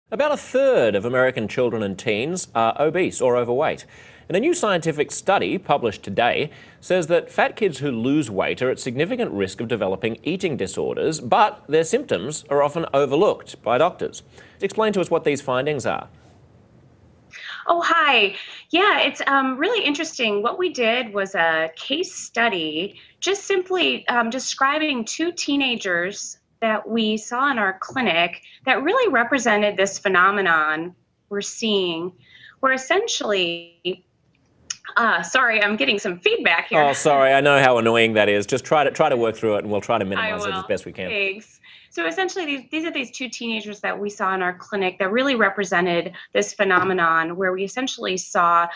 About a third of American children and teens are obese or overweight. And a new scientific study published today says that fat kids who lose weight are at significant risk of developing eating disorders, but their symptoms are often overlooked by doctors. Explain to us what these findings are. Oh, hi. Yeah, it's really interesting. What we did was a case study, just simply describing two teenagers that we saw in our clinic that really represented this phenomenon we're seeing, where essentially, sorry, I'm getting some feedback here. Oh, sorry, I know how annoying that is. Just try to work through it, and we'll try to I minimize it as will. best we can. Thanks. So essentially, these are these two teenagers that we saw in our clinic that really represented this phenomenon where we essentially saw,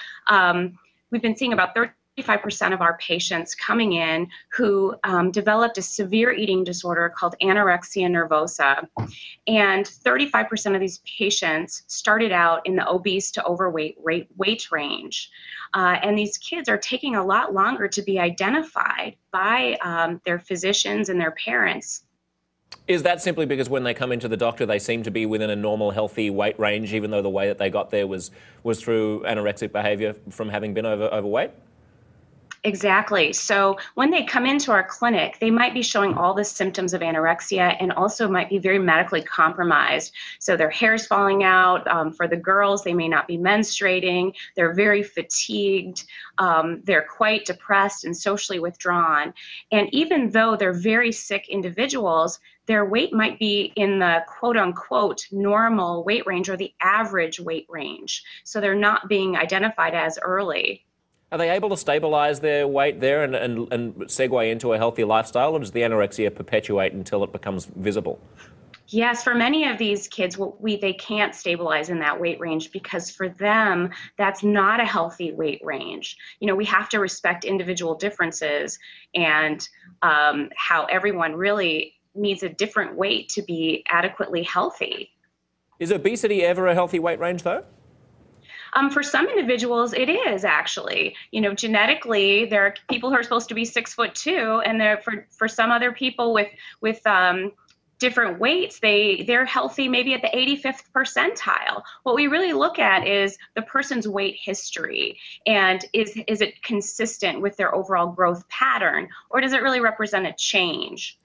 we've been seeing about 35% of our patients coming in who developed a severe eating disorder called anorexia nervosa. And 35% of these patients started out in the obese to overweight weight range. And these kids are taking a lot longer to be identified by their physicians and their parents. Is that simply because when they come into the doctor, they seem to be within a normal, healthy weight range, even though the way that they got there was through anorexic behaviour from having been overweight? Exactly. So when they come into our clinic, they might be showing all the symptoms of anorexia and also might be very medically compromised. So their hair's falling out. For the girls, they may not be menstruating. They're very fatigued. They're quite depressed and socially withdrawn. And even though they're very sick individuals, their weight might be in the quote unquote normal weight range or the average weight range. So they're not being identified as early. Are they able to stabilise their weight there and segue into a healthy lifestyle, or does the anorexia perpetuate until it becomes visible? Yes, for many of these kids, they can't stabilize in that weight range because for them, that's not a healthy weight range. You know, we have to respect individual differences and how everyone really needs a different weight to be adequately healthy. Is obesity ever a healthy weight range, though? For some individuals, it is actually. You know, genetically, there are people who are supposed to be 6'2", and for some other people with different weights, they're healthy maybe at the 85th percentile. What we really look at is the person's weight history, and is it consistent with their overall growth pattern, or does it really represent a change?